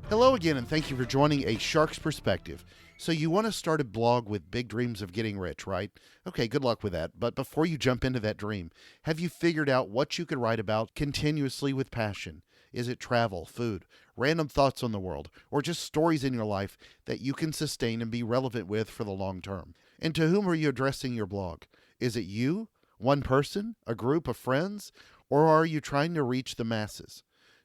Hello again, and thank you for joining A Shark's Perspective. So, you want to start a blog with big dreams of getting rich, right? Okay, good luck with that. But before you jump into that dream, have you figured out what you could write about continuously with passion? Is it travel, food, random thoughts on the world, or just stories in your life that you can sustain and be relevant with for the long term? And to whom are you addressing your blog? Is it you, one person, a group of friends, or are you trying to reach the masses?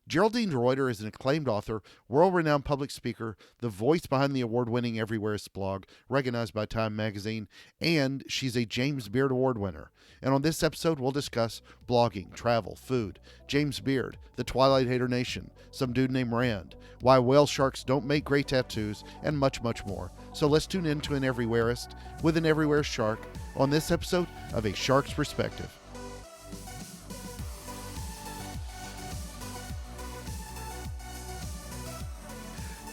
Geraldine DeRuiter is an acclaimed author, world renowned public speaker, the voice behind the award winning Everywhereist blog, recognized by Time magazine, and she's a James Beard Award winner. And on this episode, we'll discuss blogging, travel, food, James Beard, the Twilight Hater Nation, some dude named Rand, why whale sharks don't make great tattoos, and much, much more. So let's tune in to an Everywhereist with an Everywhere shark on this episode of A Shark's Perspective.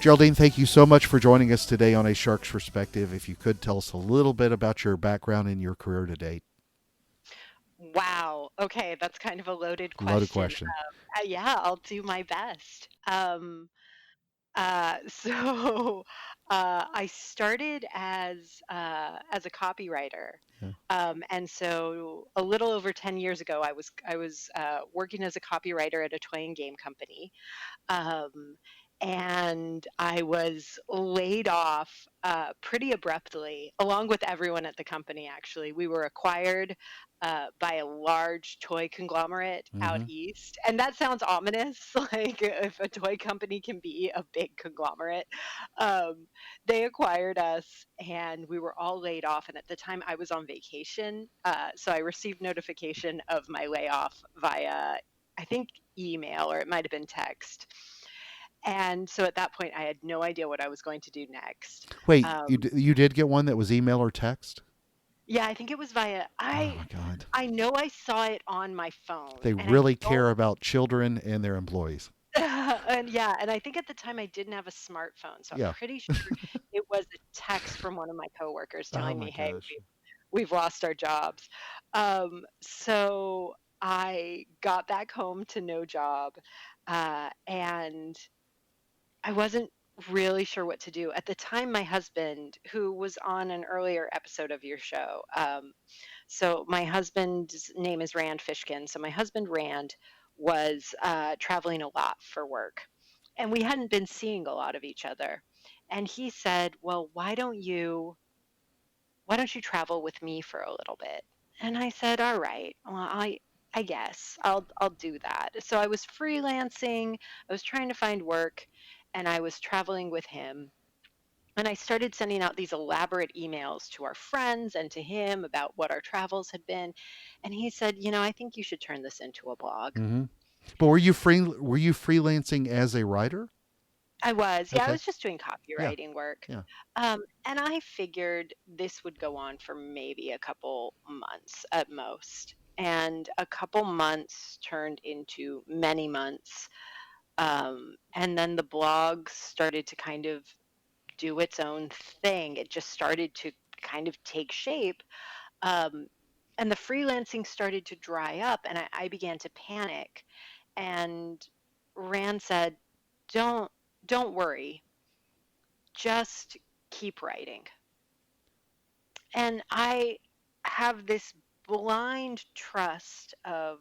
Geraldine, thank you so much for joining us today on A Shark's Perspective. If you could tell us a little bit about your background and your career to date. Wow. Okay, that's kind of a loaded Loaded question. question. Yeah, I'll do my best. So I started as a copywriter, Yeah. and so a little over 10 years ago, I was working as a copywriter at a toy and game company. Um, and I was laid off pretty abruptly, along with everyone at the company, actually. We were acquired by a large toy conglomerate out Mm-hmm. east. And that sounds ominous, like if a toy company can be a big conglomerate. Um, they acquired us, and we were all laid off. And at the time, I was on vacation. So I received notification of my layoff via, I think, email, or it might have been text. And so at that point, I had no idea what I was going to do next. Wait, Um, you did get one that was email or text? yeah, I think it was via Oh my God. I know I saw it on my phone, They and I really don't. care about children and their employees. And yeah, and I think at the time I didn't have a smartphone, so I'm Yeah. pretty sure it was a text from one of my coworkers Oh telling my me, "Hey, gosh. we've lost our jobs." So I got back home to no job, and I wasn't really sure what to do. At the time, my husband, who was on an earlier episode of your show, so my husband's name is Rand Fishkin. So my husband, Rand, was traveling a lot for work, and we hadn't been seeing a lot of each other. And he said, "Well, why don't you travel with me for a little bit?" And I said, "All right, well, I guess I'll do that." So I was freelancing, I was trying to find work, and I was traveling with him. And I started sending out these elaborate emails to our friends and to him about what our travels had been. And he said, "I think you should turn this into a blog." Mm-hmm. But were you freelancing as a writer? I was, yeah, I Okay. was just doing Yeah. copywriting work. Yeah. And I figured this would go on for maybe a couple months at most. And a couple months turned into many months. And then the blog started to kind of do its own thing. It just started to kind of take shape. Um, and the freelancing started to dry up, and I began to panic. And Rand said, "Don't don't worry, just keep writing." And I have this blind trust of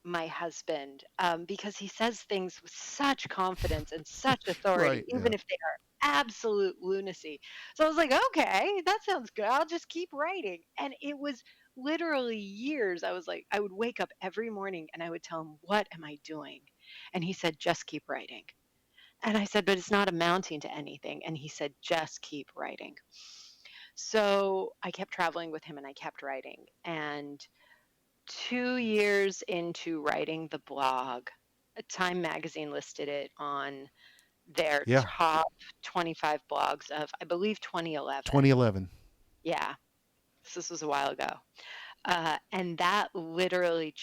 my husband, because he says things with such confidence and such authority, Right. Yeah. even if they are absolute lunacy. So I was like, okay, that sounds good. I'll just keep writing. And it was literally years. I was like, I would wake up every morning and I would tell him, "What am I doing?" And he said, "Just keep writing." And I said, "But it's not amounting to anything." And he said, "Just keep writing." So I kept traveling with him and I kept writing. And 2 years into writing the blog, Time magazine listed it on their Yeah. top 25 blogs of, I believe, 2011. 2011. Yeah, so this was a while ago. And that literally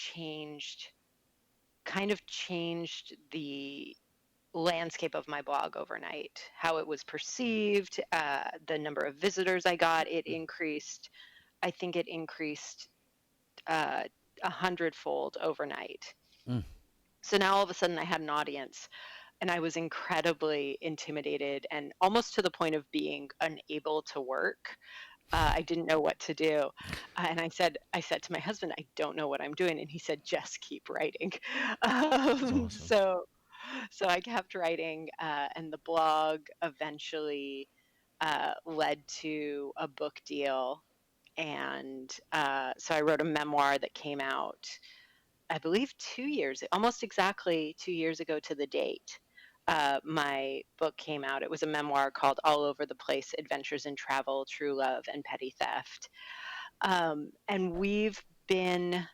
kind of changed the landscape of my blog overnight, how it was perceived, the number of visitors I got. It increased, I think it increased uh, 100-fold overnight. Mm. So now all of a sudden I had an audience. and I was incredibly intimidated and almost to the point of being unable to work. I didn't know what to do, and I said to my husband, "I don't know what I'm doing," and he said, "Just keep writing." That's Um, awesome. so so I kept writing, and the blog eventually led to a book deal, and so I wrote a memoir that came out, I believe, 2 years, almost exactly 2 years ago to the date. My book came out. It was a memoir called All Over the Place: Adventures in Travel, True Love, and Petty Theft. And we've been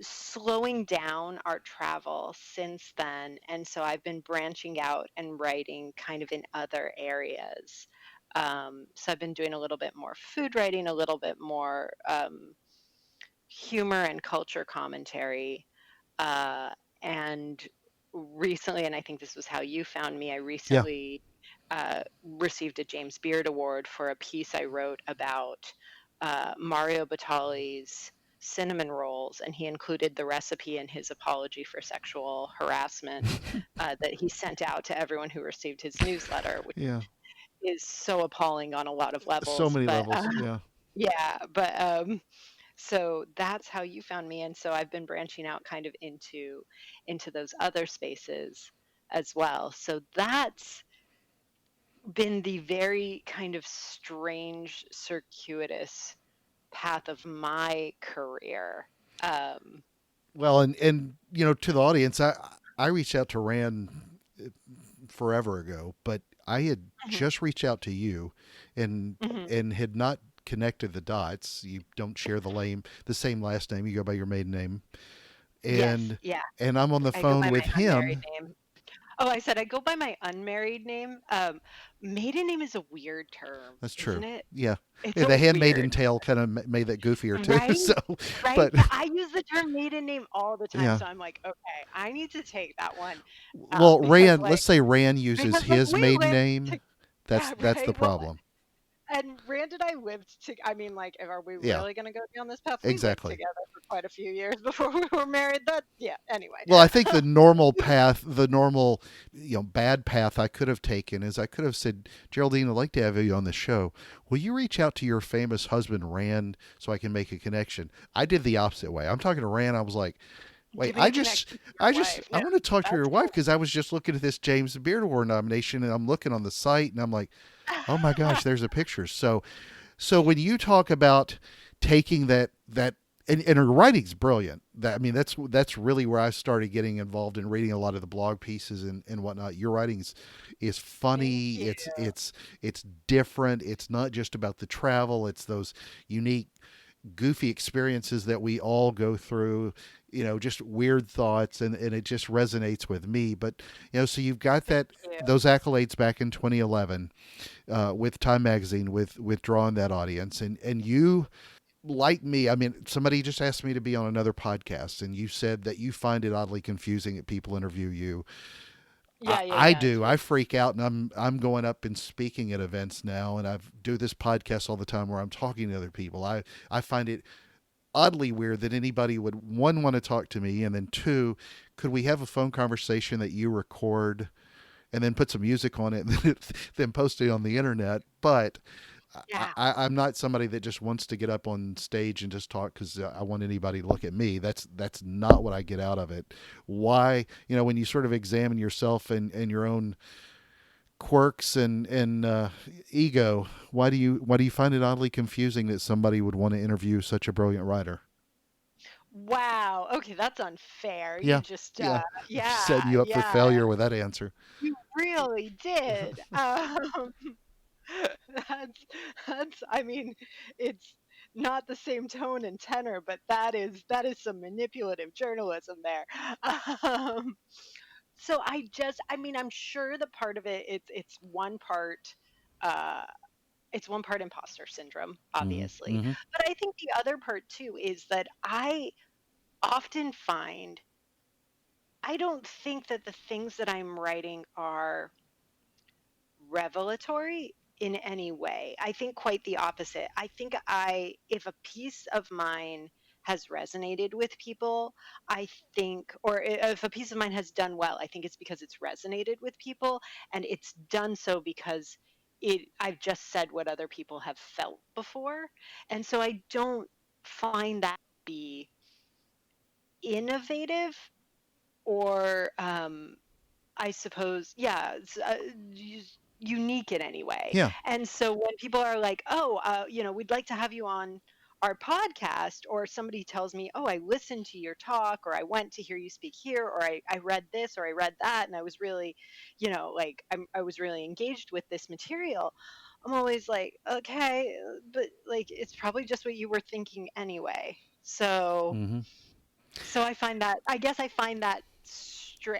slowing down our travel since then. And so I've been branching out and writing kind of in other areas. So I've been doing a little bit more food writing, a little bit more humor and culture commentary. Uh, and recently, and I think this was how you found me, I Yeah. recently received a James Beard Award for a piece I wrote about Mario Batali's cinnamon rolls, and he included the recipe in his apology for sexual harassment that he sent out to everyone who received his newsletter, which Yeah. is so appalling on a lot of So levels. many But levels. Yeah. yeah, but so that's how you found me, and so I've been branching out kind of into those other spaces as well. So that's been the very kind of strange, circuitous path of my career. Um, Well, and to the audience, I reached out to Rand forever ago, but I had mhm, just reached out to you, and mhm. had not connected the dots. You don't share the same last name. You go by your maiden name, Yes, and yeah, I'm on the I go phone by with my unmarried him. name. Oh, I said I go by my unmarried name. Maiden name is a weird term, That's isn't true. it? Yeah. It's Yeah, a the weird. handmaiden tale kind of made that goofier too. So, Right? Right? but But I use the term maiden name all the time, yeah. so I'm like, "Okay, I need to take that one out," Well, Rand, let's say Rand uses because, like, his we maiden lived name. to yeah, That's the right? Well, problem. and Rand and I lived to I mean, like, are we Yeah, really gonna go down this path? We lived exactly. together for quite a few years before we were married. That yeah, anyway. Well, I think the normal path, the normal, bad path I could have taken is I could have said, Geraldine, I'd like to have you on the show. Will you reach out to your famous husband, Rand, so I can make a connection? I did the opposite way. I'm talking to Rand. I was like, wait, Give me a connection to your wife. I No, want to talk to your that's wife because I was just looking at this James Beard Award nomination and I'm looking on the site and I'm like, oh my cool. gosh, there's a picture. So when you talk about taking that and her writing's brilliant. That I mean, that's really where I started getting involved in reading a lot of the blog pieces and whatnot. Your writing is Thank funny. you. It's different. It's not just about the travel. It's those unique, goofy experiences that we all go through. Just weird thoughts, and it just resonates with me. But so you've got Thank that you. those accolades back in 2011 with Time Magazine with drawing that audience, and you like me, I mean, somebody just asked me to be on another podcast, and you said that you find it oddly confusing that people interview you. Yeah, yeah, I yeah. do. I freak out, and I'm going up and speaking at events now, and I do this podcast all the time where I'm talking to other people. I find it oddly weird that anybody would one want to talk to me, and then two, could we have a phone conversation that you record and then put some music on it and then post it on the internet? But Yeah. I'm not somebody that just wants to get up on stage and just talk because I want anybody to look at me. That's not what I get out of it. Why, when you sort of examine yourself and your own quirks and ego, why do you find it oddly confusing that somebody would want to interview such a brilliant writer? Wow. Okay, that's unfair. You Yeah, just yeah, yeah, setting you up for yeah. failure with that answer. You really did. That's I mean, it's not the same tone and tenor, but that is some manipulative journalism there. Um, so I mean, I'm sure that part of it uh it's one part imposter syndrome, obviously. Mm-hmm. But I think the other part too is that I often find I don't think that the things that I'm writing are revelatory in any way. I think quite the opposite. I think if a piece of mine has resonated with people, I think, or if a piece of mine has done well, I think it's because it's resonated with people, and it's done so because I've just said what other people have felt before. And so I don't find that to be innovative or I suppose, yeah, it's unique in any way. Yeah. And so when people are like, "Oh, we'd like to have you on our podcast," or somebody tells me, "Oh, I listened to your talk," or "I went to hear you speak here," or I read this, or "I read that," and I was really, like I was really engaged with this material. I'm always like, okay, but like it's probably just what you were thinking anyway. So Hmm. I find that, I guess I find that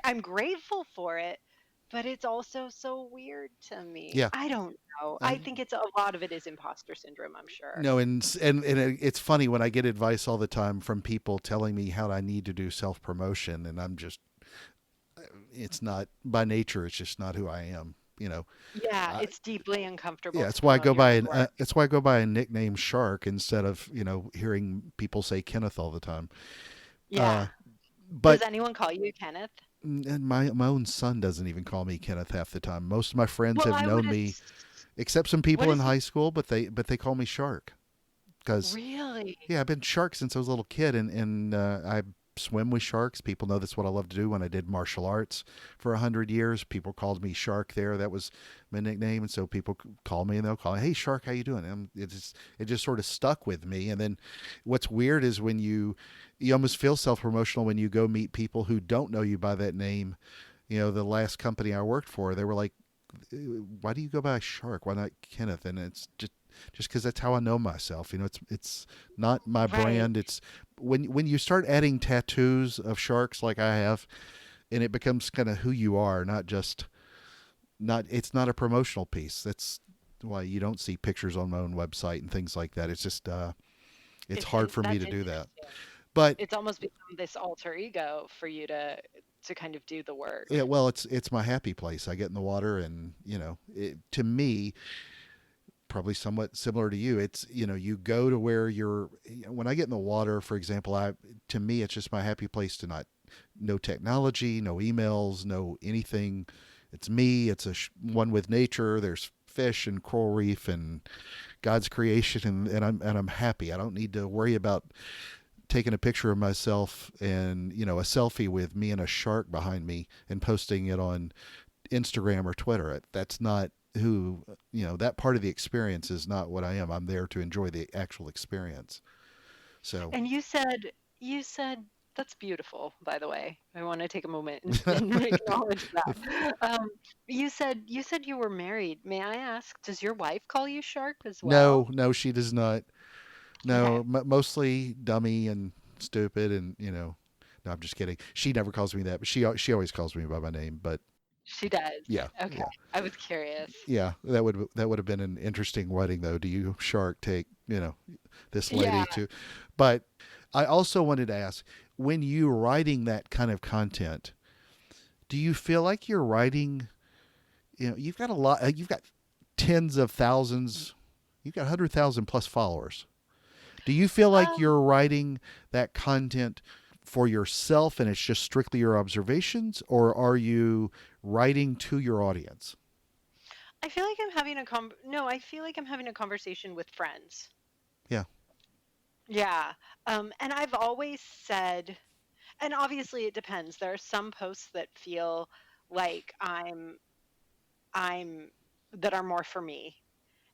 I'm grateful for it, but it's also so weird to me. Yeah. I don't know. I think it's a lot of it is imposter syndrome, I'm sure. No, it's funny when I get advice all the time from people telling me how I need to do self promotion, and I'm just, it's not by nature. It's just not who I am. Yeah, I, it's deeply uncomfortable yeah, to it's why I promote go your by own work. that's why I go by a nickname Shark instead of hearing people say Kenneth all the time. Yeah. Uh, Does but anyone call you Kenneth? and my own son doesn't even call me Kenneth half the time. Most of my friends Well, have I would known have. me, except some What people in is he? high school, but they call me Shark because Really? yeah, I've been shark since I was a little kid, and I swim with sharks. People know that's what I love to do. When I did martial arts for 100 years, people called me Shark. There, that was my nickname, and so people call me and they'll call, "Hey, Shark, how you doing?" And it just sort of stuck with me. And then, what's weird is when you almost feel self promotional when you go meet people who don't know you by that name. The last company I worked for, they were like, why do you go by Shark? Why not Kenneth? And it's just because that's how I know myself. It's not my Right. brand. It's when you start adding tattoos of sharks like I have, and it becomes kind of who you are, not just not. It's not a promotional piece. That's why you don't see pictures on my own website and things like that. It's just it's hard for me That's to do that. interesting. But It's almost become this alter ego for you to kind of do the work. yeah, well, it's my happy place. I get in the water, and to me, probably somewhat similar to you. It's you go to where you're. When I get in the water, for example, I to me it's just my happy place to not no technology, no emails, no anything. It's me. It's one with nature. There's fish and coral reef and God's creation, and I'm happy. I don't need to worry about taking a picture of myself and a selfie with me and a shark behind me and posting it on Instagram or Twitter. That's not who, that part of the experience is not what I am. I'm there to enjoy the actual experience. So, And you said that's beautiful, by the way. I want to take a moment and acknowledge that. You said you were married. May I ask, does your wife call you Shark as no, well? no, she does not. Okay. No, mostly dummy and stupid. And, no, I'm just kidding. She never calls me that, but she always calls me by my name. But She does. yeah, Okay. yeah. I was curious. Yeah, that would have been an interesting wedding, though. Do you shark take this Yeah. lady to? But I also wanted to ask, when you writing that kind of content, do you feel like you're writing? You've got a lot. You've got tens of thousands. You've got 100,000 plus followers. Do you feel like Um, you're writing that content for yourself and it's just strictly your observations, or are you writing to your audience? I feel like I'm having a no, I feel like I'm having a conversation with friends. Yeah. Yeah. And I've always said, and obviously it depends. There are some posts that feel like I'm that are more for me,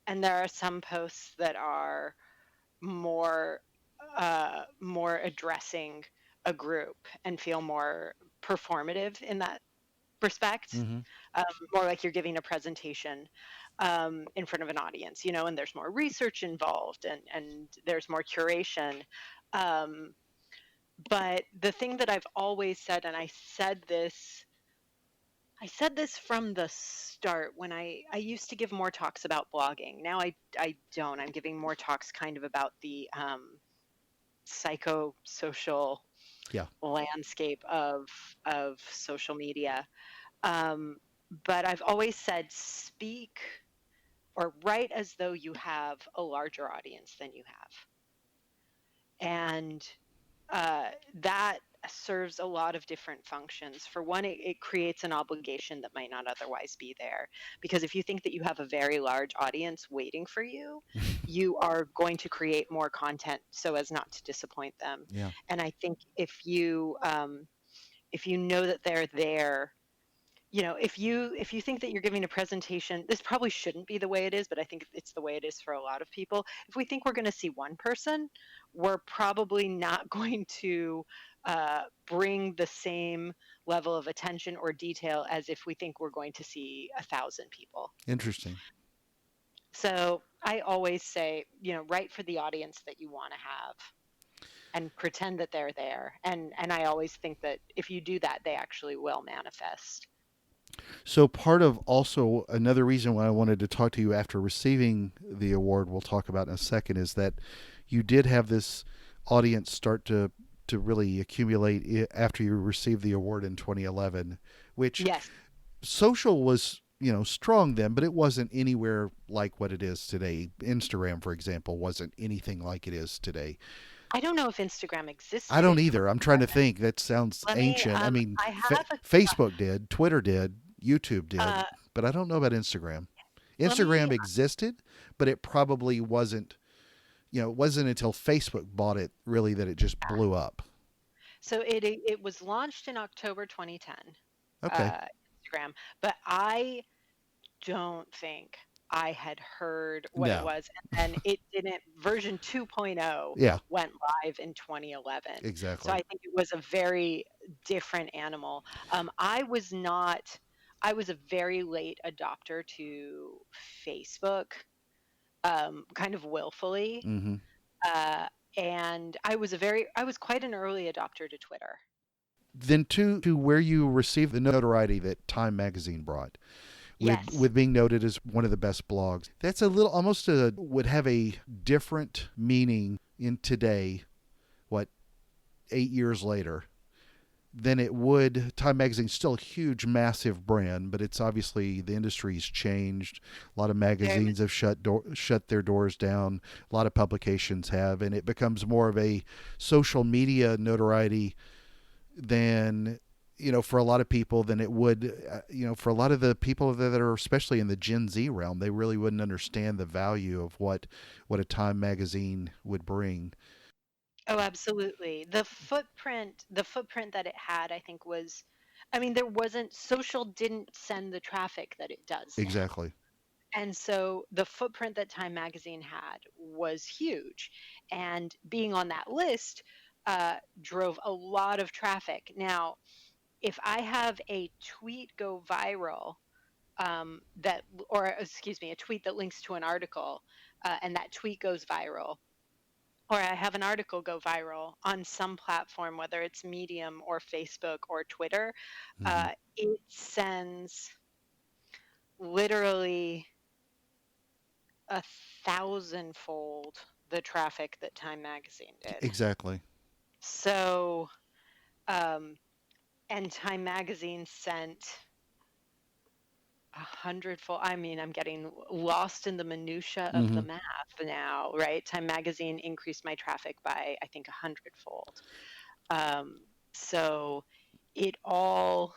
and there are some posts that are more more addressing a group and feel more performative in that respect, Mm-hmm. um, more like you're giving a presentation in front of an audience, and there's more research involved, and there's more curation. Um, but the thing that I've always said, and I said this from the start when I used to give more talks about blogging. Now I don't. I'm giving more talks kind of about the psychosocial Yeah. landscape of social media. Um, but I've always said speak or write as though you have a larger audience than you have. And that serves a lot of different functions. For one, it creates an obligation that might not otherwise be there. Because if you think that you have a very large audience waiting for you, you are going to create more content so as not to disappoint them. Yeah. And I think if you know that they're there, if you think that you're giving a presentation, this probably shouldn't be the way it is, but I think it's the way it is for a lot of people. If we think we're going to see one person, we're probably not going to bring the same level of attention or detail as if we think we're going to see 1,000 people. Interesting. So I always say, write for the audience that you want to have and pretend that they're there. And I always think that if you do that, they actually will manifest. So part of also another reason why I wanted to talk to you after receiving the award, we'll talk about in a second, is that you did have this audience start to really accumulate after you received the award in 2011, which Yes. social was, strong then, but it wasn't anywhere like what it is today. Instagram, for example, wasn't anything like it is today. I don't know if Instagram I existed don't in either. I'm trying to 2011. think. That sounds Let me, ancient. I mean, I have Facebook did, Twitter did, YouTube did, uh, but I don't know about Instagram. let me, Instagram existed, but it probably wasn't, it wasn't until Facebook bought it really that it just blew up. so it was launched in October 2010, Okay. uh, Instagram, but I don't think I had heard what it No. was. And then it didn't, version 2.0 Yeah, went live in 2011. So I exactly. think it was a very different animal. I was a very late adopter to Facebook, kind of willfully. Hmm. Uh, and I was quite an early adopter to Twitter. Then to where you received the notoriety that Time Magazine brought, Yes, with being noted as one of the best blogs. That's a little almost a would have a different meaning in today, what 8 years later, than it would. Time Magazine's still a huge, massive brand, but it's obviously the industry's changed. A lot of very much. magazines have shut their doors down. A lot of publications have, and it becomes more of a social media notoriety than, for a lot of people than it would, for a lot of the people that are especially in the Gen Z realm. They really wouldn't understand the value of what a Time magazine would bring. Oh, absolutely. The footprint that it had, I think was, I mean, there wasn't, social didn't send the traffic that it does now. Exactly. And so the footprint that Time Magazine had was huge. And being on that list drove a lot of traffic. Now, if I have a tweet go viral, or excuse me, a tweet that links to an article, and that tweet goes viral, or I have an article go viral on some platform, whether it's Medium or Facebook or Twitter, Hmm. it sends literally a thousandfold the traffic that Time Magazine did. Exactly. So, um, and Time Magazine sent 100-fold. I mean, I'm getting lost in the minutia of the Hmm. math now, right? Time Magazine increased my traffic by, I think, 100-fold. Um, so it all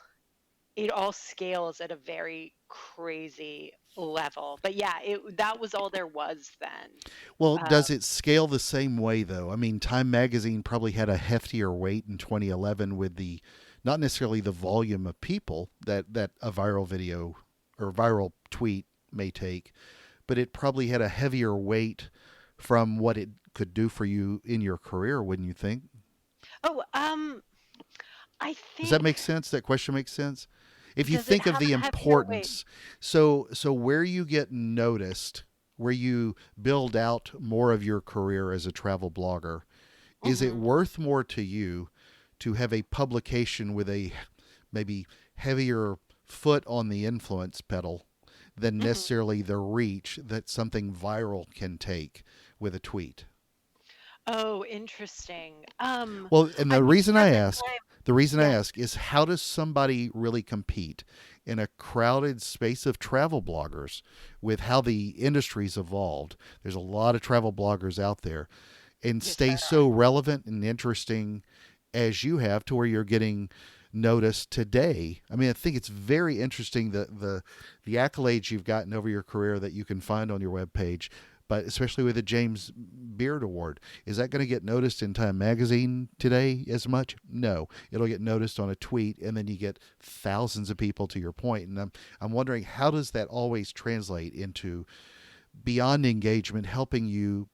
it all scales at a very crazy level. But yeah, that was all there was then. Well, Uh, does it scale the same way though? I mean, Time magazine probably had a heftier weight in 2011 with the not necessarily the volume of people that a viral video or viral tweet may take, but it probably had a heavier weight from what it could do for you in your career, wouldn't you think? oh, I Does that think, make sense? That question makes sense. If you does it think of have the a heavier weight? importance, so where you get noticed, where you build out more of your career as a travel blogger, is it Hmm. worth more to you to have a publication with a maybe heavier foot on the influence pedal than Hmm. necessarily the reach that something viral can take with a tweet? Oh, interesting. Well, and I think at the time, the reason I yeah. ask is how does somebody really compete in a crowded space of travel bloggers with how the industry's evolved? There's a lot of travel bloggers out there. and Yes, stay there so are. relevant and interesting as you have to where you're getting noticed today. I mean, I think it's very interesting the accolades you've gotten over your career that you can find on your webpage, but especially with the James Beard Award. Is that going to get noticed in Time Magazine today as much? No. It'll get noticed on a tweet, and then you get thousands of people to your point. And I'm wondering, how does that always translate into beyond engagement, helping you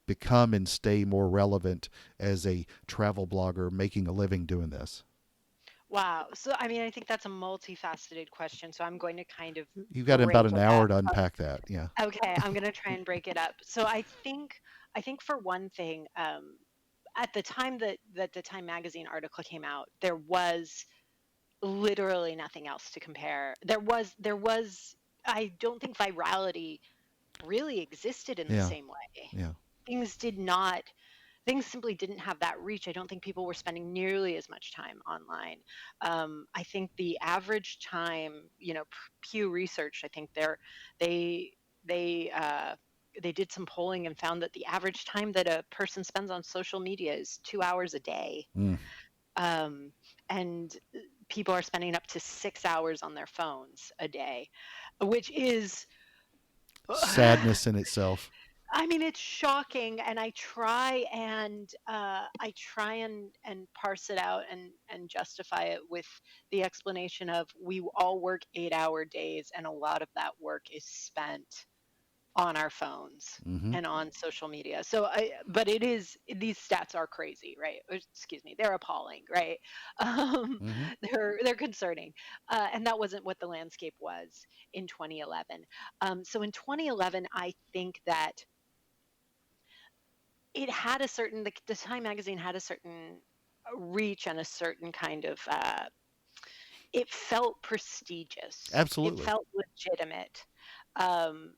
become and stay more relevant as a travel blogger making a living doing this? Wow. So, I mean, I think that's a multifaceted question. So, I'm going to kind of You've got about break an it hour to up. unpack that. Yeah. Okay, I'm going to try and break it up. So, I think for one thing, at the time that the Time Magazine article came out, there was literally nothing else to compare. There was. I don't think virality really existed in the Yeah. same way. Yeah. Things did not things simply didn't have that reach. I don't think people were spending nearly as much time online. I think the average time, Pew Research, I think they they uh, they did some polling and found that the average time that a person spends on social media is 2 hours a day. Mm. Um, and people are spending up to 6 hours on their phones a day, which is Sadness in itself. I mean, it's shocking, and I try and parse it out and justify it with the explanation of we all work 8-hour days, and a lot of that work is spent on our phones Mm-hmm. and on social media. But these stats are crazy, right? Excuse me, they're appalling, right? Um, Mm-hmm. they're concerning, and that wasn't what the landscape was in 2011. So in 2011, I think that it had a certain the Time magazine had a certain reach and a certain kind of it felt prestigious. It Absolutely. felt legitimate, um,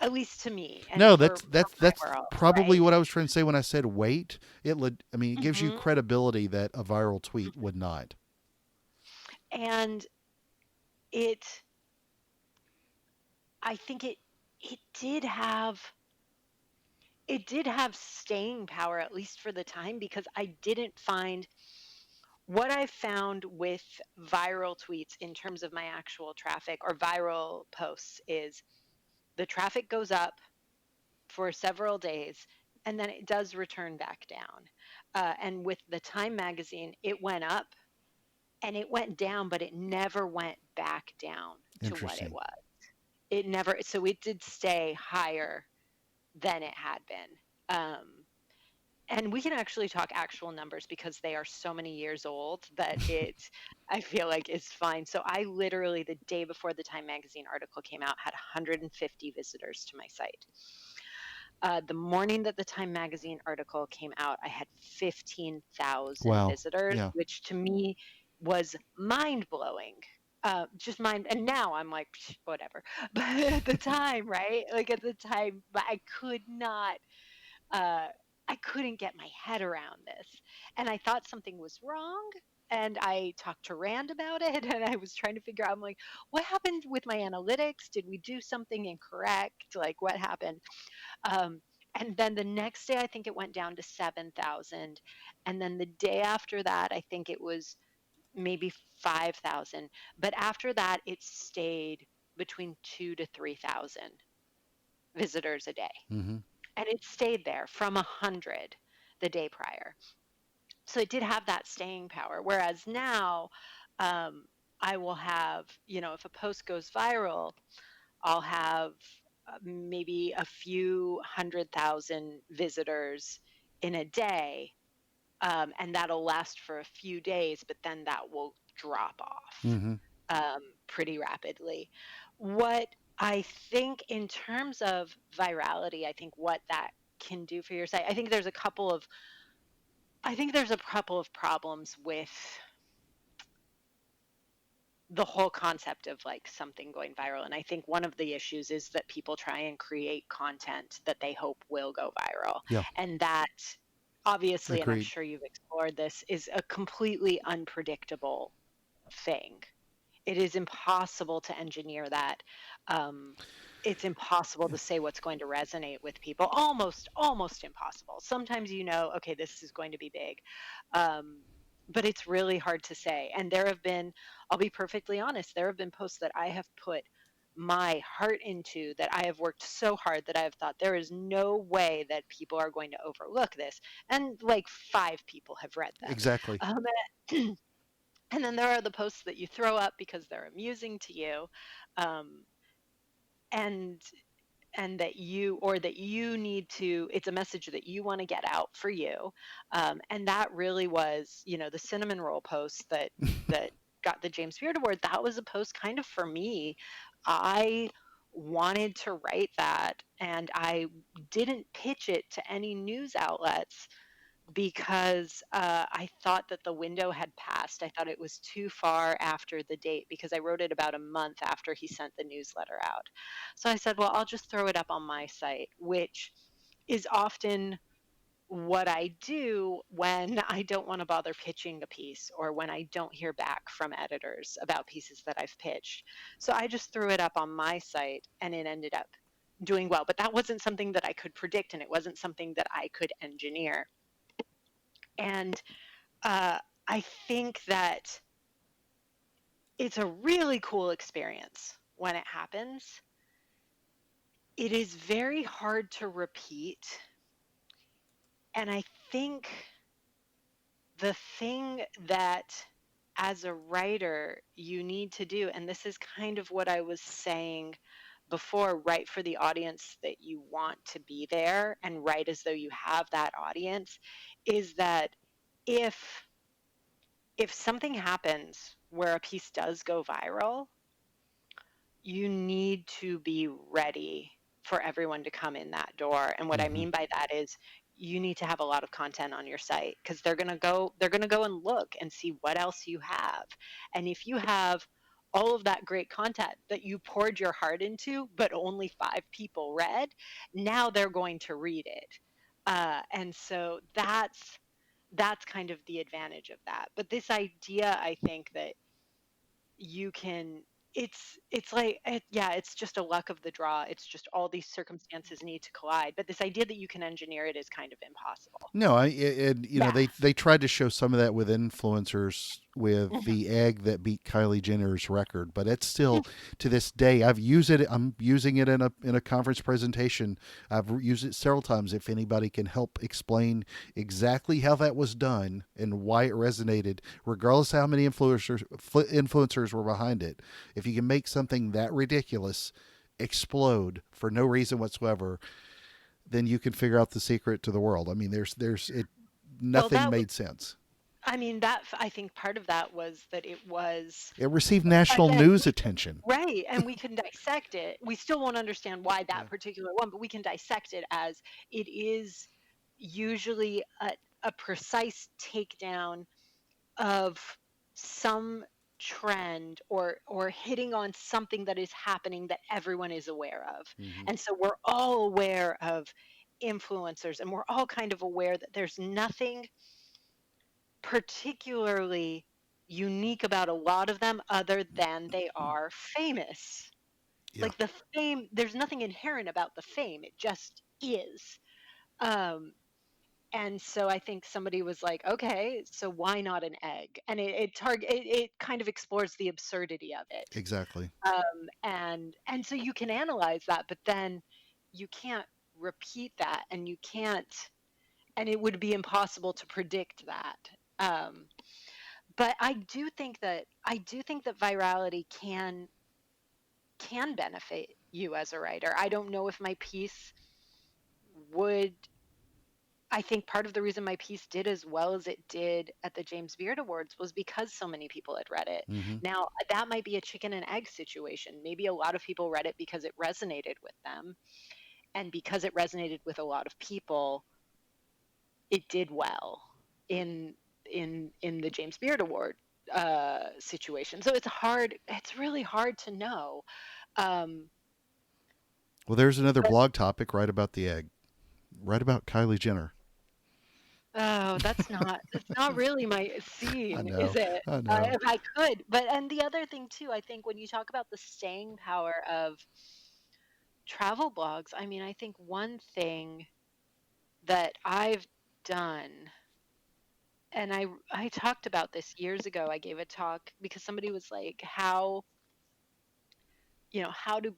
at least to me and No, for that's my world, probably right? what I was trying to say when I said weight. I mean, it gives you Hmm. credibility that a viral tweet would not. And it, I think it did have staying power at least for the time because I didn't find what I found with viral tweets in terms of my actual traffic or viral posts is the traffic goes up for several days and then it does return back down. And with the Time magazine, it went up and it went down, but it never went back down to what it Interesting. was. It never, so it did stay higher than it had been. And we can actually talk actual numbers because they are so many years old that I feel like is fine. So I literally the day before the Time magazine article came out had 150 visitors to my site. The morning that the Time magazine article came out, I had 15,000 Wow. visitors, Yeah. which to me was mind blowing. Just mind, and now I'm like, whatever. But at the time, right? Like at the time, but uh, I couldn't get my head around this. And I thought something was wrong. And I talked to Rand about it and I was trying to figure out, I'm like, what happened with my analytics? Did we do something incorrect? Like, what happened? Um, and then the next day, I think it went down to 7,000. And then the day after that, I think it was maybe 5,000. But after that, it stayed between 2 to 3,000 visitors a day. Mm-hmm. And it stayed there from 100 the day prior. So it did have that staying power. Whereas now, um, I will have, if a post goes viral, I'll have maybe a few 100,000 visitors in a day, and that'll last for a few days, but then that will drop off Mm-hmm. pretty rapidly. What I think in terms of virality, I think what that can do for your site, I think there's a couple of problems with the whole concept of like something going viral. And I think one of the issues is that people try and create content that they hope will go viral. Yeah. And that obviously, and I'm Agreed. sure you've explored this, is a completely unpredictable thing. It is impossible to engineer that. Um, it's impossible to say what's going to resonate with people. Almost impossible. Sometimes okay, this is going to be big. Um, but it's really hard to say. And there have been, I'll be perfectly honest, there have been posts that I have put my heart into, that I have worked so hard, that I have thought there is no way that people are going to overlook this. And like 5 people have read them. Exactly. Um, and then there are the posts that you throw up because they're amusing to you. Um, and that you need to, it's a message that you want to get out for you. And that really was, the cinnamon roll post that got the James Beard Award. That was a post kind of for me. I wanted to write that, and I didn't pitch it to any news outlets because I thought that the window had passed. I thought it was too far after the date, because I wrote it about a month after he sent the newsletter out. So I said, well, I'll just throw it up on my site, which is often what I do when I don't want to bother pitching a piece, or when I don't hear back from editors about pieces that I've pitched. So I just threw it up on my site, and it ended up doing well. But that wasn't something that I could predict, and it wasn't something that I could engineer. And uh, I think that it's a really cool experience when it happens. It is very hard to repeat. And I think the thing that, as a writer, you need to do, and this is kind of what I was saying before, write for the audience that you want to be there, and write as though you have that audience, is that if something happens where a piece does go viral, you need to be ready for everyone to come in that door. And what I Hmm. mean by that is, you need to have a lot of content on your site, because they're going to go and look and see what else you have. And if you have all of that great content that you poured your heart into, but only 5 people read, now they're going to read it. And so that's kind of the advantage of that. But this idea, I think, that you can, it's like yeah, it's just a luck of the draw. It's just all these circumstances need to collide. But this idea that you can engineer it is kind of impossible. No, Yeah. they tried to show some of that with influencers with Mhm. the egg that beat Kylie Jenner's record, but it's still, to this day, I've used it. I'm using it in a conference presentation. I've used it several times. If anybody can help explain exactly how that was done and why it resonated, regardless of how many influencers were behind it, if you can make something that ridiculous explode for no reason whatsoever, then you can figure out the secret to the world. I mean, there's it. Well, Nothing made sense. I mean, that I think part of that was that it was, It received national again, news we can, attention. right, and we can dissect it. We still won't understand why Yeah. that particular one, but we can dissect it as it is usually a precise takedown of some trend, or hitting on something that is happening that everyone is aware of. Hmm. And so we're all aware of influencers, and we're all kind of aware that there's nothing particularly unique about a lot of them, other than they are famous. Yeah. Like, the fame, there's nothing inherent about the fame, it just is. um and so I think somebody was like, okay, so why not an egg? And it kind of explores the absurdity of it. Exactly. And so you can analyze that, but then you can't repeat that, and you can't, and it would be impossible to predict that. But I do think that virality can benefit you as a writer. I don't know if my piece would. I think part of the reason my piece did as well as it did at the James Beard Awards was because so many people had read it. Hmm. Now, that might be a chicken and egg situation. Maybe a lot of people read it because it resonated with them, and because it resonated with a lot of people, it did well in in the James Beard Award situation. So it's hard. It's really hard to know. Um, Well, there's another but blog topic right about the egg, right about Kylie Jenner. oh, that's not really my I scene, is know. it? I know. If I could, but and the other thing too, I think when you talk about the staying power of travel blogs, I mean, I think one thing that I've done, and I talked about this years ago. I gave a talk because somebody was like, how, you know, how do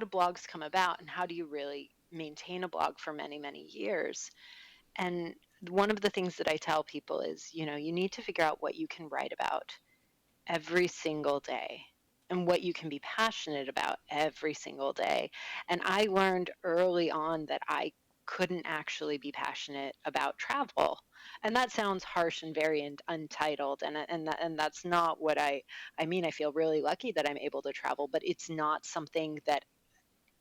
blogs come about, and how do you really maintain a blog for many, many years? And one of the things that I tell people is, you know, you need to figure out what you can write about every single day and what you can be passionate about every single day. And I learned early on that I couldn't actually be passionate about travel. And that sounds harsh and very untitled, and that's not what I mean. I feel really lucky that I'm able to travel, but it's not something that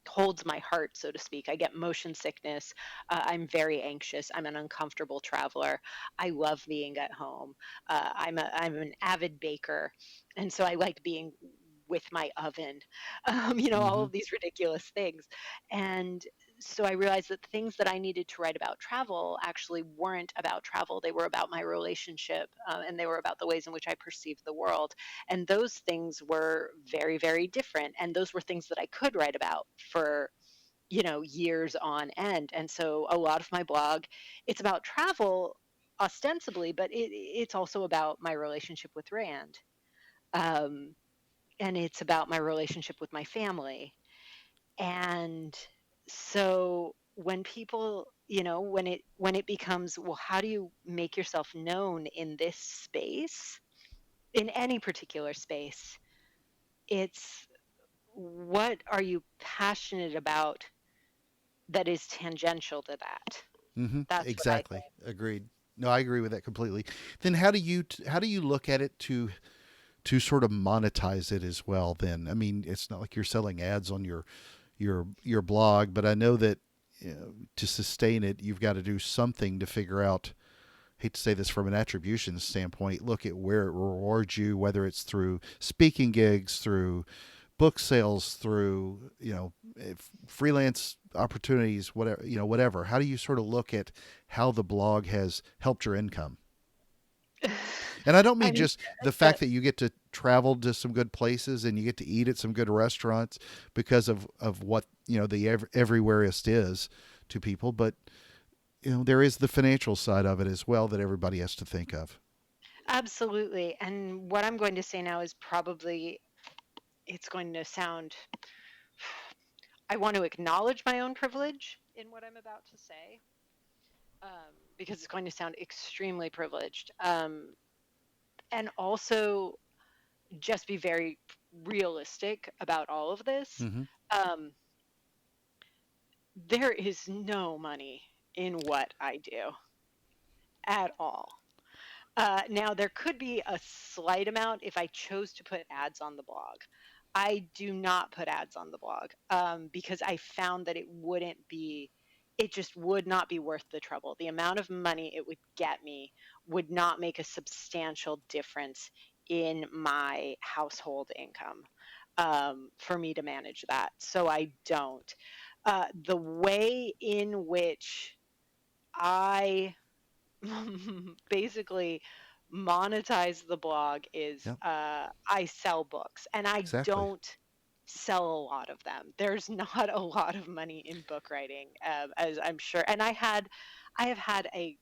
holds my heart, so to speak. I get motion sickness. I'm very anxious. I'm an uncomfortable traveler. I love being at home. I'm an avid baker, and so I like being with my oven. You know, all Mm-hmm. of these ridiculous things. And so I realized that the things that I needed to write about travel actually weren't about travel. They were about my relationship, and they were about the ways in which I perceived the world. And those things were very, very different. And those were things that I could write about for, you know, years on end. And so a lot of my blog, it's about travel ostensibly, but it's also about my relationship with Rand. Um, and it's about my relationship with my family. And so when people, you know, when it becomes, well, how do you make yourself known in this space, in any particular space? It's, what are you passionate about that is tangential to that? Mm-hmm. That's what I Exactly. Agreed. No, I agree with that completely. Then how do you look at it to sort of monetize it as well? Then I mean, it's not like you're selling ads on your blog, but I know that, you know, to sustain it, you've got to do something to figure out. Hate to say this from an attribution standpoint. Look at where it rewards you, whether it's through speaking gigs, through book sales, through, you know, freelance opportunities, whatever, you know, whatever. How do you sort of look at how the blog has helped your income? think. And I don't I mean mean, just the uh, fact that you get to travel to some good places and you get to eat at some good restaurants because of what, you know, the everywhereist is to people, but, you know, there is the financial side of it as well that everybody has to think of. absolutely. And what I'm going to say now is probably, it's going to sound, I want to acknowledge my own privilege in what I'm about to say, because it's going to sound extremely privileged. And also just be very realistic about all of this. Mm-hmm. Um, there is no money in what I do at all. Now, there could be a slight amount if I chose to put ads on the blog. I do not put ads on the blog, because I found that it just would not be worth the trouble. The amount of money it would get me would not make a substantial difference in my household income, for me to manage that. So I don't. The way in which I basically monetize the blog is, Yep. I sell books, and I Exactly. don't sell a lot of them. There's not a lot of money in book writing, as I'm sure. And I have had a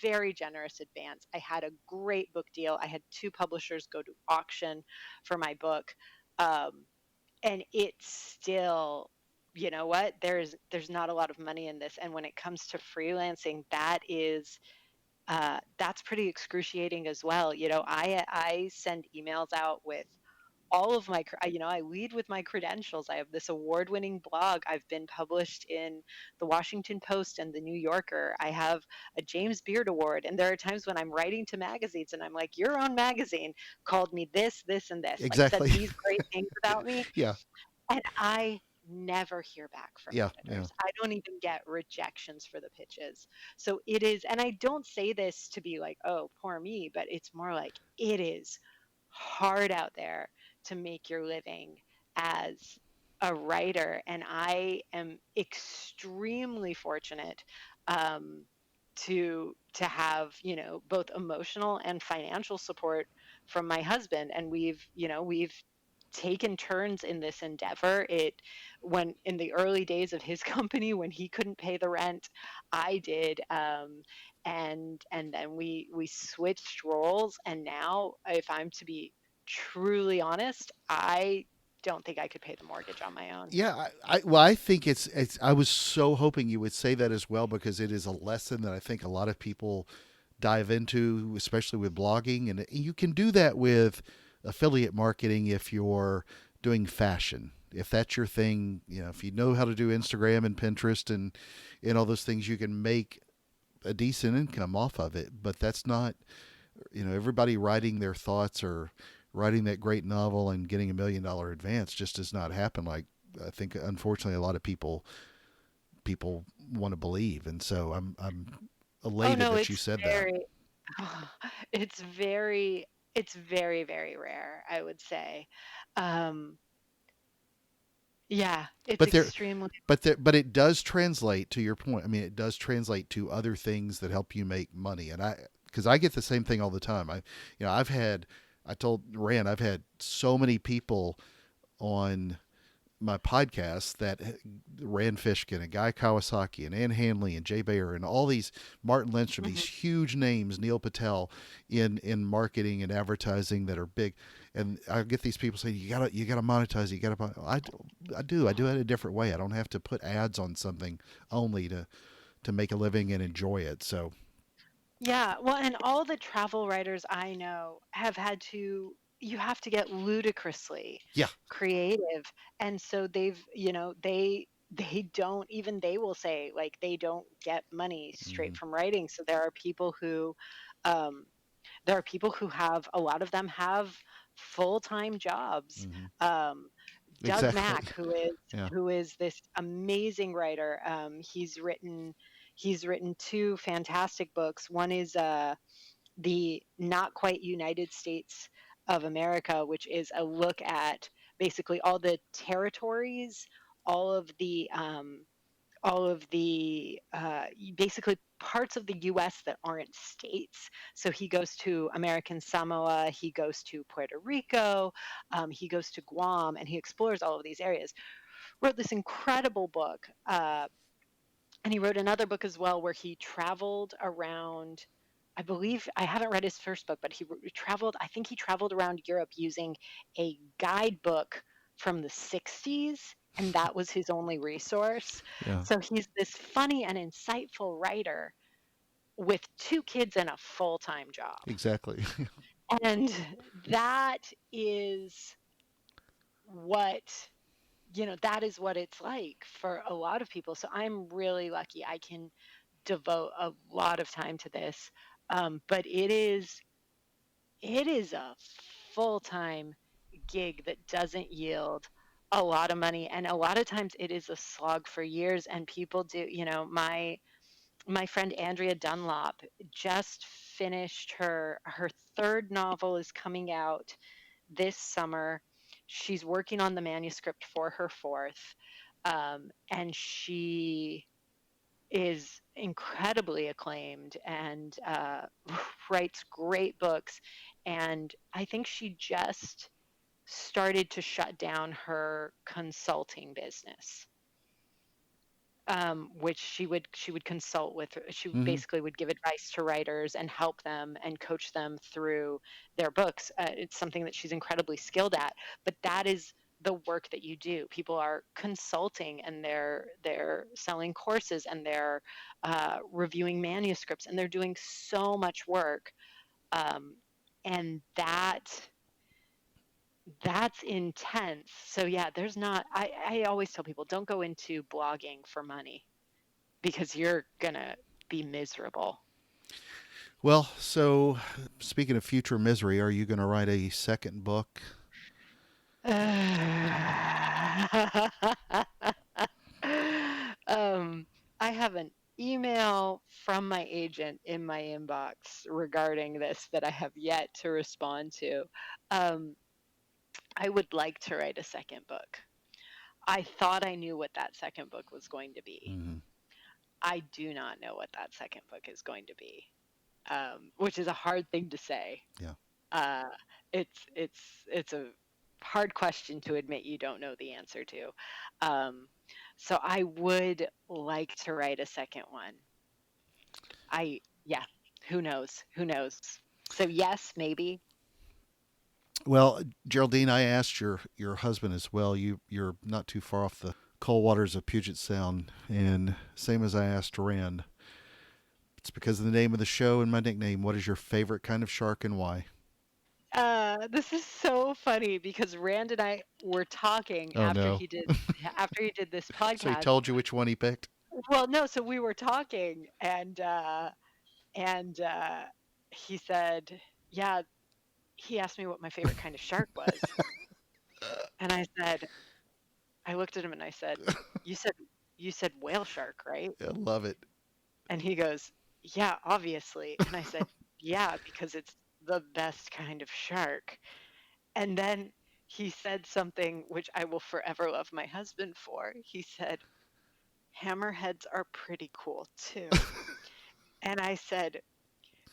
very generous advance. I had a great book deal. I had two publishers go to auction for my book, um, and it's still, you know what? There's not a lot of money in this. And when it comes to freelancing, that's pretty excruciating as well. You know, I send emails out with all of my, you know, I lead with my credentials. I have this award-winning blog. I've been published in the Washington Post and the New Yorker. I have a James Beard Award, and there are times when I'm writing to magazines and I'm like, your own magazine called me this, this, and this, like said Exactly. these great things about me, Yeah. and I never hear back from Yeah. Yeah. editors. I don't even get rejections for the pitches. So it is, and I don't say this to be like, oh, poor me, but it's more like it is hard out there to make your living as a writer. And I am extremely fortunate, um, to have, you know, both emotional and financial support from my husband. And we've taken turns in this endeavor. It when in the early days of his company, when he couldn't pay the rent, I did, and then we switched roles. And now, if I'm to be truly honest, I don't think I could pay the mortgage on my own. Yeah, well, I think it's. I was so hoping you would say that as well, because it is a lesson that I think a lot of people dive into, especially with blogging, and you can do that with affiliate marketing if you're doing fashion. If that's your thing, if you know how to do Instagram and Pinterest and all those things, you can make a decent income off of it. But that's not, everybody writing their thoughts or writing that great novel and getting $1 million advance just does not happen. Like, I think unfortunately a lot of people want to believe, and so I'm Oh elated no, that you said that. very it's very it's very, very rare, I would say. Um, yeah, it's But there, extremely. but it does translate to your point. I mean, it does translate to other things that help you make money. And because I get the same thing all the time. I told Rand, I've had so many people on my podcast that Rand Fishkin and Guy Kawasaki and Ann Hanley and Jay Bayer and all these Martin Lindstrom, these Mhm. huge names, Neil Patel in marketing and advertising that are big. And I get these people saying, you gotta monetize it. You gotta. I do it a different way. I don't have to put ads on something only to make a living and enjoy it. So Yeah, well, and all the travel writers I know have had to, you have to get ludicrously yeah. creative. And so they don't, even they will say, like, they don't get money straight Mm-hmm. from writing. So um there are people who have, a lot of them have full-time jobs. Mm-hmm. Um, Doug Exactly. Mack, who is Yeah. this amazing writer, he's written two fantastic books. One is the Not Quite United States of America, which is a look at basically all the territories, all of the um, basically parts of the US that aren't states. So he goes to American Samoa, he goes to Puerto Rico, he goes to Guam, and he explores all of these areas. Wrote this incredible book. And he wrote another book as well where he traveled around. I believe, I haven't read his first book, but traveled, I think he traveled around Europe using a guidebook from the 60s, and that was his only resource. Yeah. So he's this funny and insightful writer with two kids and a full-time job. Exactly. And that is what, that is what it's like for a lot of people. So I'm really lucky I can devote a lot of time to this. But it is a full-time gig that doesn't yield a lot of money, and a lot of times it is a slog for years. And people do, my friend Andrea Dunlop just finished her third novel, is coming out this summer. She's working on the manuscript for her fourth, and she is incredibly acclaimed and writes great books. And I think she just started to shut down her consulting business, which she would consult with. She Mm-hmm. basically would give advice to writers and help them and coach them through their books. It's something that she's incredibly skilled at, but that is the work that you do. People are consulting, and they're selling courses, and they're reviewing manuscripts, and they're doing so much work, um, and that's intense. So yeah, there's not. I always tell people, don't go into blogging for money, because you're gonna be miserable. Well, so speaking of future misery, are you going to write a second book? um, I have an email from my agent in my inbox regarding this that I have yet to respond to. Um, I would like to write a second book. I thought I knew what that second book was going to be. Mm-hmm. I do not know what that second book is going to be, which is a hard thing to say. Yeah. Uh, it's it's it's a hard question to admit you don't know the answer to. Um, so I would like to write a second one. Yeah, who knows? Who knows? So yes, maybe. Well, Geraldine, I asked your husband as well. You're not too far off the cold waters of Puget Sound, and same as I asked Rand. It's because of the name of the show and my nickname. What is your favorite kind of shark and why? This is so funny because Rand and I were talking Oh no! after he did this So he podcast. told you which one he picked? Well, no, so we were talking and he said, "Yeah." He asked me what my favorite kind of shark was, and I looked at him and I said, "You said you said whale shark, right?" I love it. And he goes, "Yeah, obviously." And I said, "Yeah, because it's the best kind of shark." And then he said something which I will forever love my husband for. He said, "Hammerheads are pretty cool too." And I said,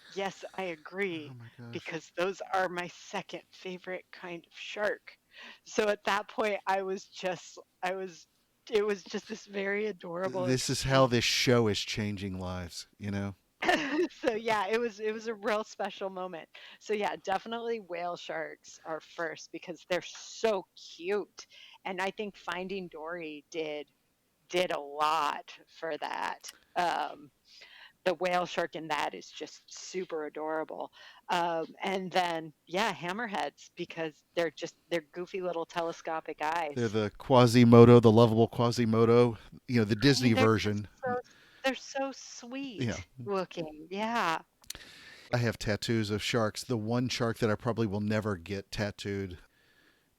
"Yes, I Oh agree my gosh! because those are my second favorite kind of shark." So at that point, it was just this very adorable This is how exchange. this show is changing lives. You know. So yeah, it was a real special moment. So yeah, definitely whale sharks are first because they're so cute. And I think Finding Dory did a lot for that. The whale shark in that is just super adorable. And then yeah, hammerheads because they're goofy little telescopic They're eyes. the Quasimodo, the lovable Quasimodo. You know, the I Disney mean, version. they're so Yeah. sweet looking. Yeah. I have tattoos of sharks. The one shark that I probably will never get tattooed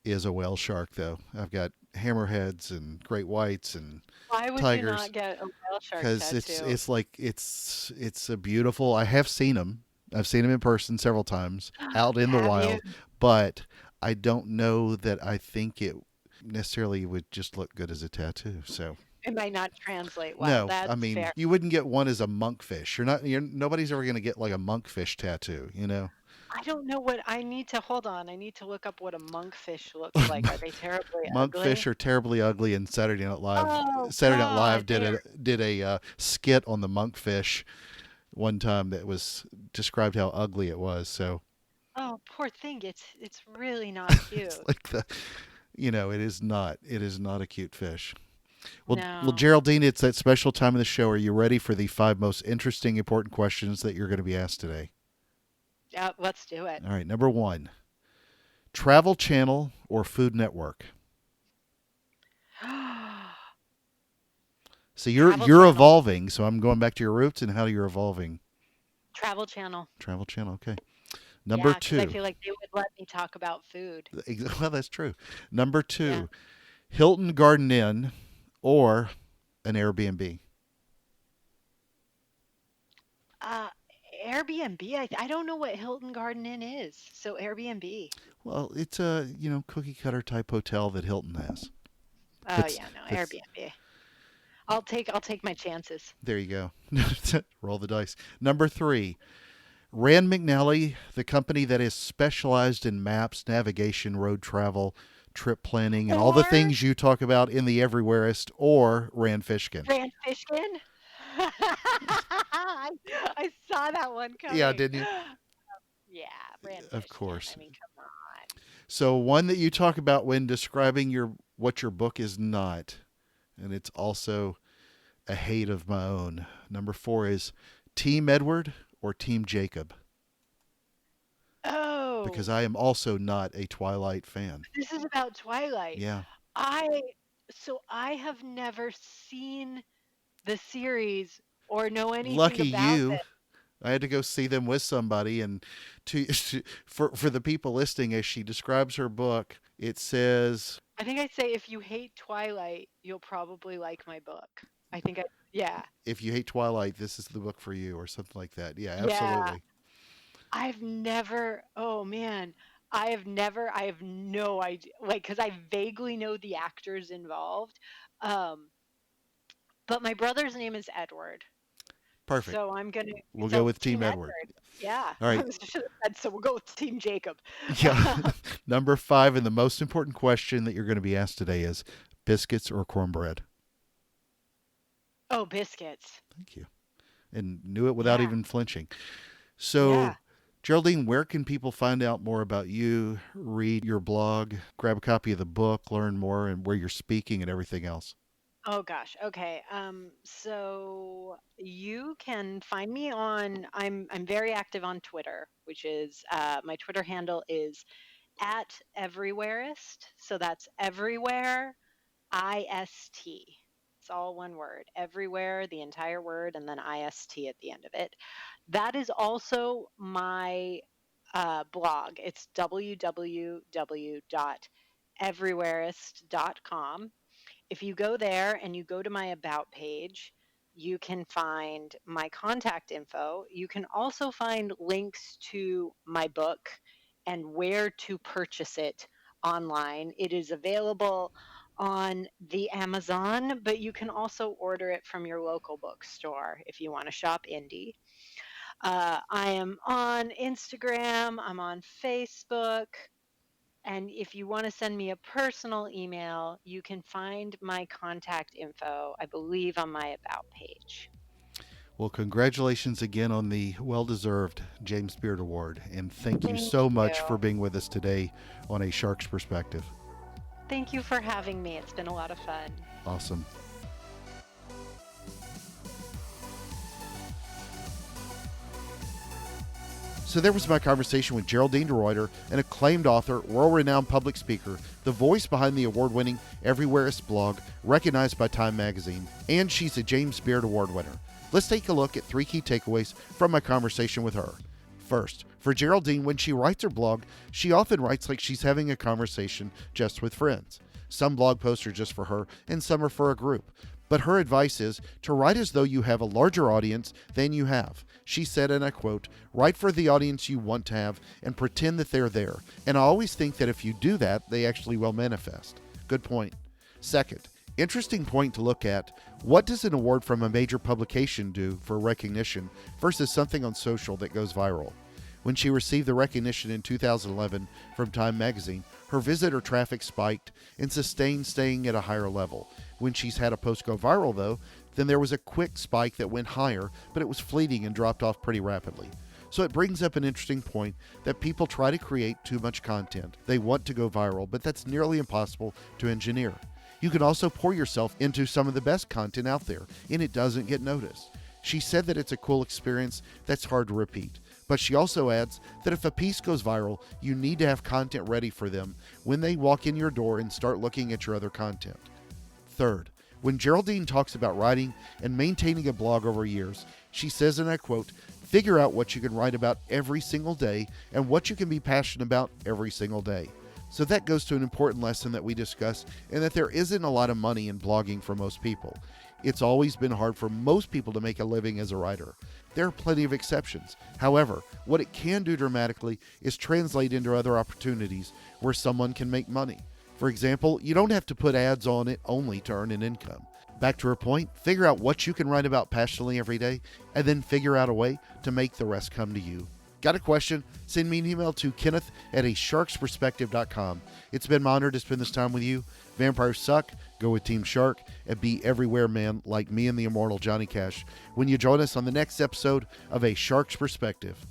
is a whale shark, though. I've got hammerheads and great whites and Why would you tigers not get a whale shark because tattoo? it's like it's a beautiful. I have seen them. I've seen them in person several times out in the Have you? wild, but I don't know that I think it necessarily would just look good as a tattoo. So It might not translate well. no, I That's mean fair. you wouldn't get one as a monkfish. Nobody's ever going to get like a monkfish tattoo. You know. I don't know what I need to hold on. I need to look up what a monkfish looks like. Are they terribly Monkfish ugly? are terribly ugly, and Saturday Night Live. Oh Saturday Night Live God, they are. did a skit on the monkfish one time that was described how ugly it was. So Oh, poor thing. It's really not it's cute. like it is not a cute fish. Well, No. Geraldine, it's that special time of the show. Are you ready for the five most interesting, important questions that you're going to be asked today? Yeah, let's do it. All right, number one: Travel Channel or Food Network? So Travel you're Channel. evolving. So I'm going back to your roots and how you're evolving. Travel Channel. Travel Channel. Okay. Number Yeah, because I two. feel like they would let me talk about food. Well, that's true. Number Yeah. two, Hilton Garden Inn or an Airbnb. Uh, Airbnb. I don't know what Hilton Garden Inn is. So Airbnb. Well, it's a cookie cutter type hotel that Hilton has. Oh That's yeah, no, that's Airbnb. I'll take my chances. there you go. Roll the dice. Number three, Rand McNally, the company that is specialized in maps, navigation, road travel, trip planning, and all the Or things you talk about in the Everywhereist, or Rand Fishkin. Rand Fishkin. I saw that one Yeah, coming. didn't you? Yeah, Rand Of Fishkin. course. I mean, come on. So one that you talk about when describing your what your book is not, and it's also a hate of my own. Number four is Team Edward or Team Jacob, because Oh, I am also not a Twilight fan. this is about Twilight. Yeah, I I have never seen the series or know anything lucky about you. it. I had to go see them with somebody, and to for the people listening, as she describes her book, it says I think I'd say if you hate Twilight, you'll probably like my book. I think I yeah. if you hate Twilight, this is the book for you, or something like that. Yeah, Yeah. absolutely. I've never, oh man, I have no idea, like, because I vaguely know the actors involved. Um, but my brother's name is Edward. Perfect. So I'm gonna We'll go so with Team Team Edward. Edward. Yeah, All I right. should have said so. We'll go with Team Jacob. Yeah. Number 5, and the most important question that you're going to be asked today is biscuits or cornbread? Oh, biscuits. Thank you. And knew it without Yeah, even flinching. yeah. So, Geraldine, where can people find out more about you, read your blog, grab a copy of the book, learn more, and where you're speaking and everything else? Oh gosh. Okay. So you can find me on. I'm very active on Twitter, which is my Twitter handle is at Everywhereist. So that's everywhere ist. It's all one word. Everywhere, the entire word, and then ist at the end of it. That is also my blog. It's www.everywhereist.com. If you go there and you go to my about page, you can find my contact info. You can also find links to my book and where to purchase it online. It is available on the Amazon, but you can also order it from your local bookstore if you want to shop indie. I am on Instagram, I'm on Facebook. And if you want to send me a personal email, you can find my contact info, I believe, on my About page. Well, congratulations again on the well deserved James Beard Award. And thank you Thank so much you. for being with us today on A Shark's Perspective. Thank you for having me. It's been a lot of fun. Awesome. So there was my conversation with Geraldine DeRuiter, an acclaimed author, world-renowned public speaker, the voice behind the award-winning Everywhereist blog, recognized by Time magazine, and she's a James Beard Award winner. Let's take a look at 3 key takeaways from my conversation with her. First, for Geraldine, when she writes her blog, she often writes like she's having a conversation just with friends. Some blog posts are just for her, and some are for a group. But her advice is to write as though you have a larger audience than you have. She said, and I quote, "Write for the audience you want to have and pretend that they're there. And I always think that if you do that, they actually will manifest." Good point. Second, interesting point to look at. What does an award from a major publication do for recognition versus something on social that goes viral? When she received the recognition in 2011 from Time magazine, her visitor traffic spiked and sustained, staying at a higher level. When she's had a post go viral, though, then there was a quick spike that went higher, but it was fleeting and dropped off pretty rapidly. So it brings up an interesting point that people try to create too much content. They want to go viral, but that's nearly impossible to engineer. You can also pour yourself into some of the best content out there, and it doesn't get noticed. She said that it's a cool experience that's hard to repeat. But she also adds that if a piece goes viral, you need to have content ready for them when they walk in your door and start looking at your other content. Third, when Geraldine talks about writing and maintaining a blog over years, she says, and I quote, "Figure out what you can write about every single day and what you can be passionate about every single day." So that goes to an important lesson that we discussed, and that there isn't a lot of money in blogging for most people. It's always been hard for most people to make a living as a writer. There are plenty of exceptions. However, what it can do dramatically is translate into other opportunities where someone can make money. For example, you don't have to put ads on it only to earn an income. Back to her point, figure out what you can write about passionately every day, and then figure out a way to make the rest come to you. Got a question? Send me an email to kenneth@asharksperspective.com. It's been my honor to spend this time with you. Vampires suck. Go with Team Shark and be everywhere, man, like me and the immortal Johnny Cash when you join us on the next episode of A Shark's Perspective.